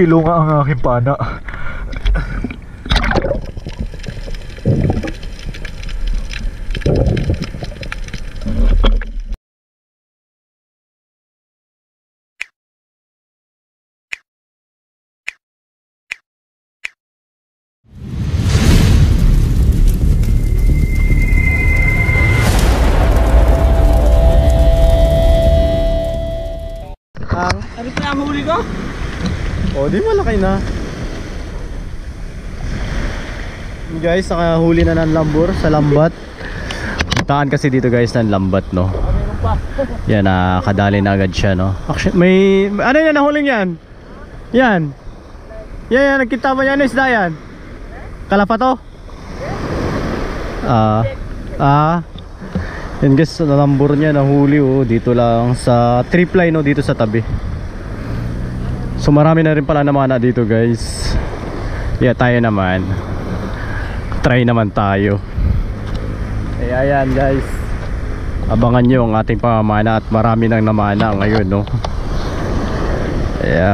kilo nga ang aking pana. Ano pa yung huli ko? O, di malaki na. Guys, nakahuli na ng lambur sa lambat. Taan kasi dito guys ng lambat, no? Yan, nakadali na agad siya, no? Actually, ano yan, nahuling yan? Yan. Yan, nagkita mo yan, isda yan. Kalapato? Yan guys, nalambur niya, nahuli, oh. Dito lang sa trip line, no? Dito sa tabi. So marami na rin pala namana dito guys. Yeah, tayo naman. Try naman tayo. Kaya ayan guys, abangan nyo ang ating pamamana. At marami nang namana ngayon, no? Kaya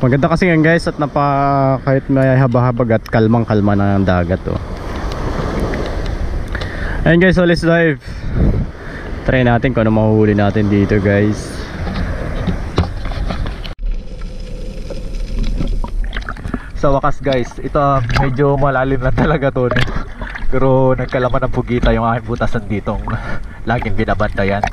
maganda kasi yan guys. At kahit may habag at kalmang kalma na ng dagat, oh. Ayan guys, so let's dive. Try natin kung ano mahuhuli natin dito guys. Sa wakas guys, ito medyo malalim na talaga to, no? Pero nagkalaman ng pugita yung aking butasan ditong laging binabantayan.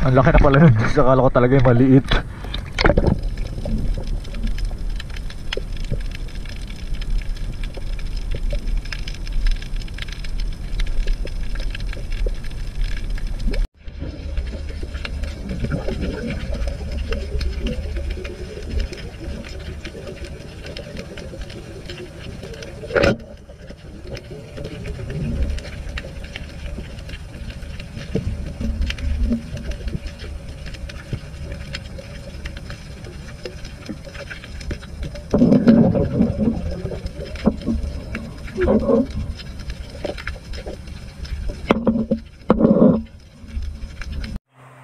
Ang laki na pala yun. Akala ko talaga yung maliit.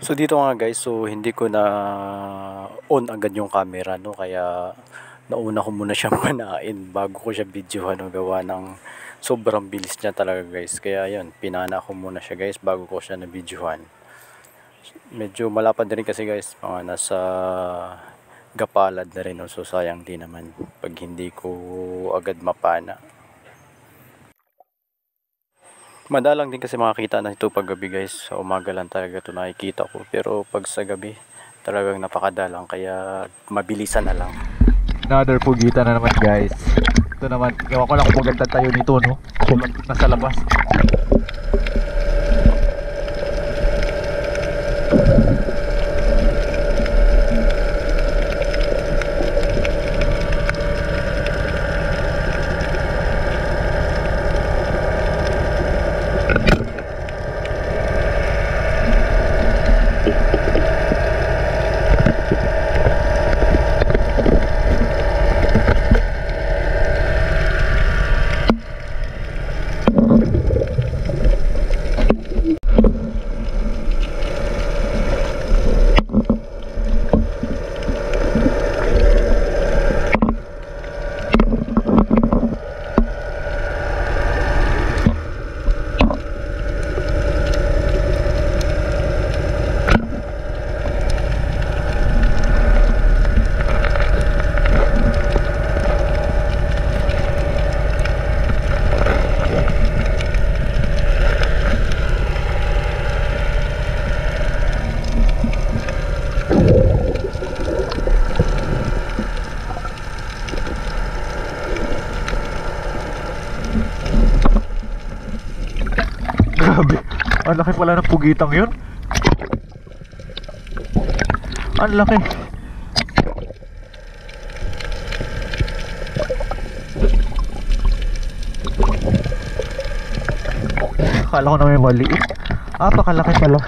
So dito nga guys, so hindi ko na on agad yung camera, no, kaya nauna ko muna siyang panain bago ko siya videohan, no, gawa ng sobrang bilis niya talaga guys. Kaya yun, pinana ko muna siya guys bago ko siya na videohan. Medyo malapad na rin kasi guys, mga nasa gapalad na rin, no, so sayang din naman pag hindi ko agad mapana. Madalang din kasi makakita na ito pag gabi guys. Sa umaga lang talaga ito nakikita ko. Pero pag sa gabi talagang napakadalang. Kaya mabilisan na lang. Another pugita na naman guys. Ito naman, gawa ko lang kung maganda tayo nito, no? Kung nasa labas. Grabe, ang laki pala ng pugitang yun. Ang laki. Akala ko na may maliit. Pakalaki pala.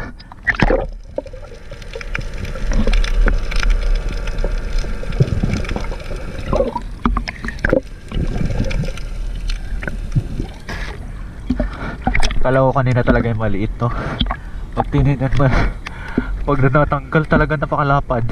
Akala ko kanina talaga yung maliit, no? Pag tinignan mo, pag natanggal talaga napakalapad.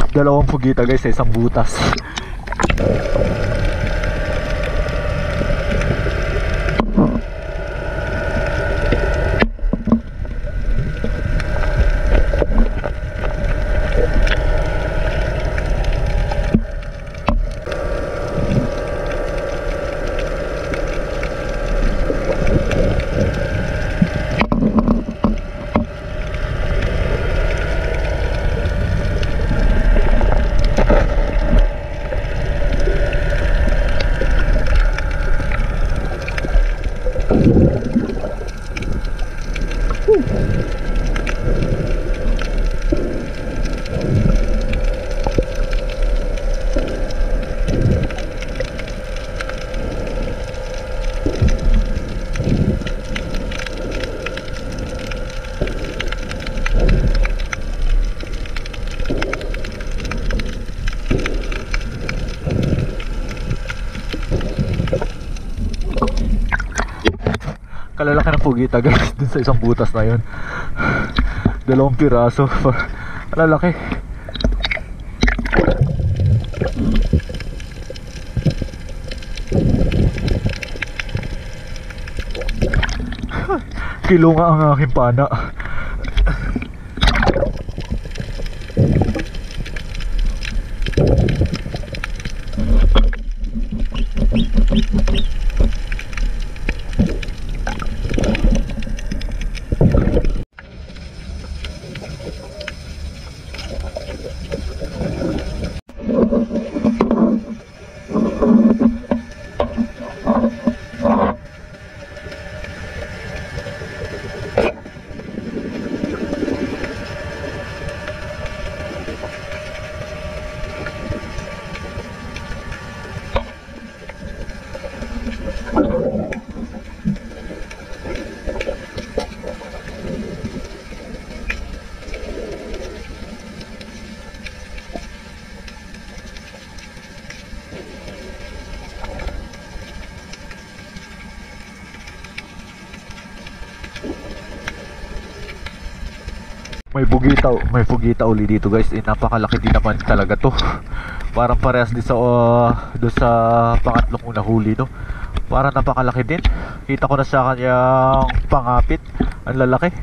Dalawang pugita guys sa isang butas. Kalalaki ng pugita guys dun sa isang butas na yun. Dalawang piraso. Kalalaki. Kilo nga ang aking pana. may bugita uli dito guys. Napakalaki din naman talaga to. Parang parehas din sa doon sa pangatlong una huli no. Parang napakalaki din. Kita ko na sa kanyang pangapit. Ang lalaki.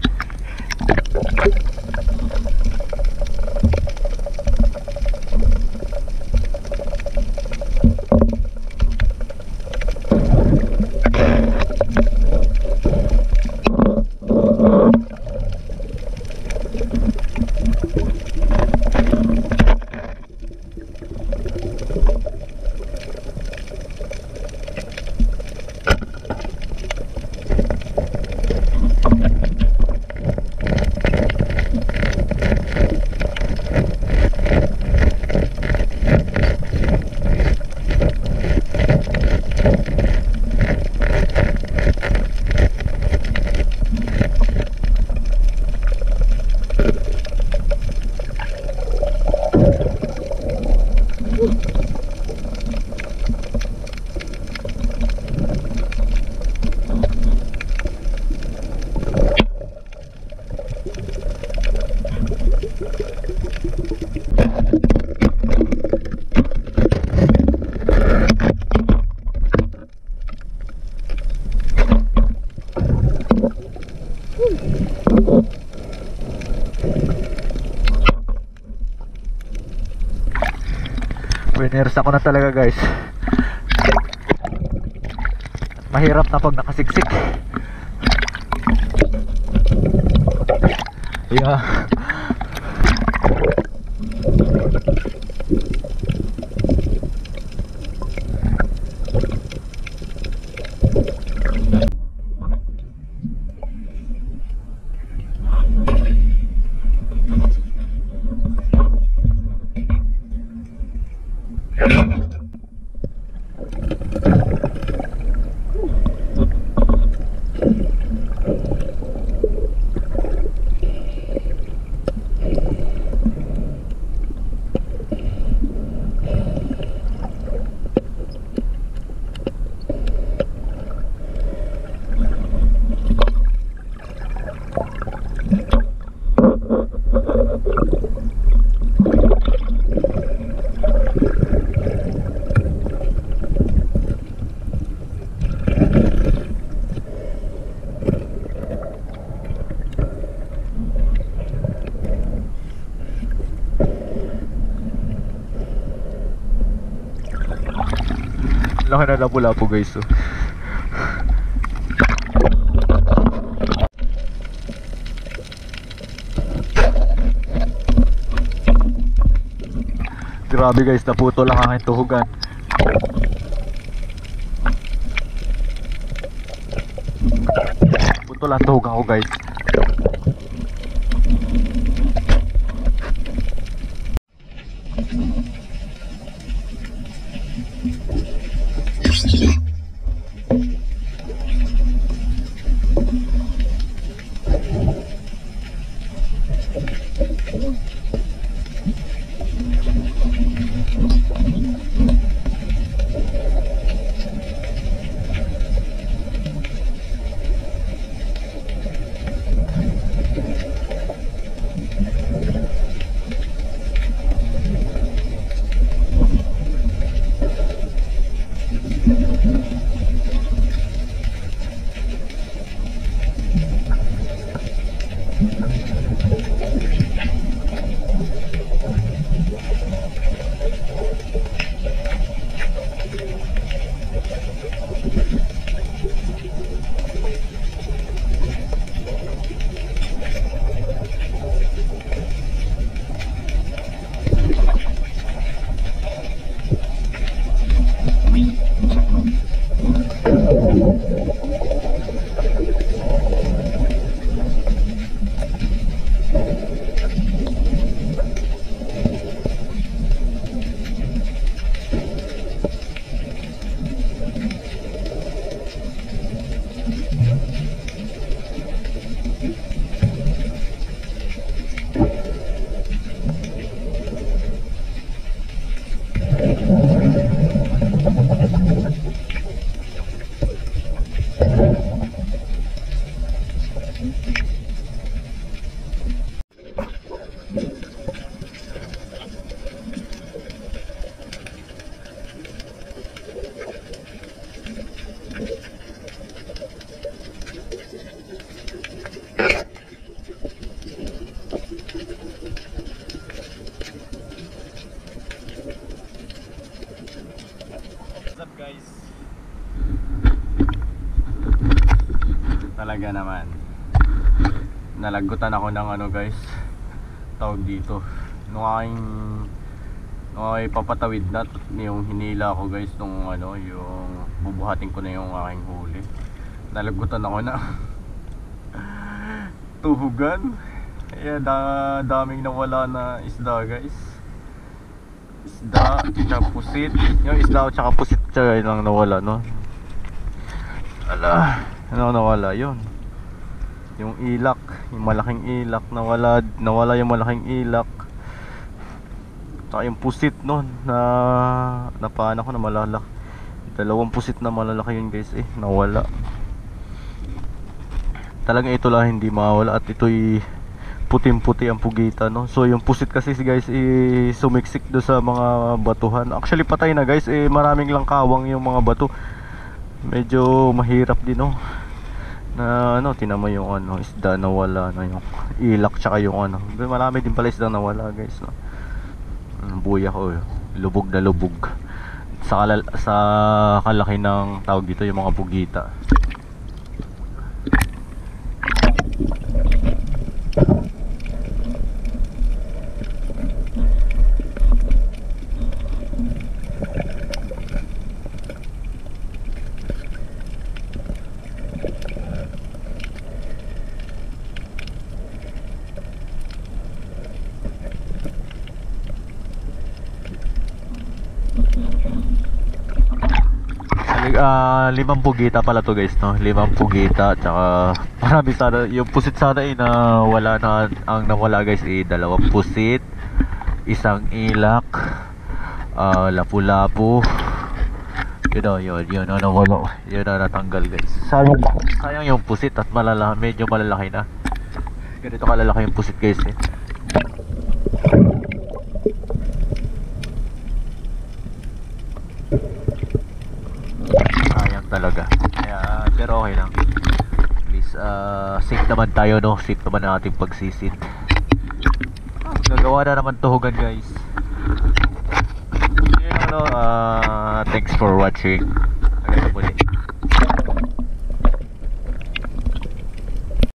Winners ako na talaga guys. Mahirap na pag nakasiksik. Yeah. Laki na lapu-lapu guys oh. Grabe guys, naputo lang aking tuhugan. Puto lang tuhugan ko guys. Talaga naman. Nalagutan ako ng ano guys, tawag dito. Nung aking papatawid na yung hinila ko guys, nung ano, yung bubuhatin ko na yung aking huli. Nalagutan ako na tuhugan. Kaya daming nawala na isda guys. Isda, tsaka pusit. Yung isda tsaka pusit tsaka yun lang nawala, no? Ala, ano nawala yun? Yung ilak, yung malaking ilak nawala yung malaking ilak. Tsaka yung pusit nun na napaan ako na malalaki. Dalawang pusit na malalaki yun guys, nawala. Talagang ito lang hindi mawala at ito'y puting-puti ang pugita, no? So yung pusit kasi guys sumiksik do sa mga batuhan. Actually patay na guys, maraming lang kawang yung mga bato. Medyo mahirap din, no? Na ano, tinamo yung ano, isda na wala na, yung ilak tsaka yung ano. Marami din pala isda na wala guys, no? Buya ko, lubog na lubog. Sa kalaki ng tawag dito yung mga pugita. Limang pugita pala to guys, no? Limang pugita tsaka marami sana yung pusit sana na wala na. Ang nawala guys dalawang pusit, isang ilak, lapu-lapu. Yun nawala. Yun na natanggal guys. Sayang yung pusit at medyo malalaki na. Ganito kalalaki yung pusit guys, talaga. Kaya, pero okay lang. At least safe naman tayo, no? Safe naman ang ating pagsisid. Nagawa na naman tuhugan guys. Yun, thanks for watching. Hanggang sa muli.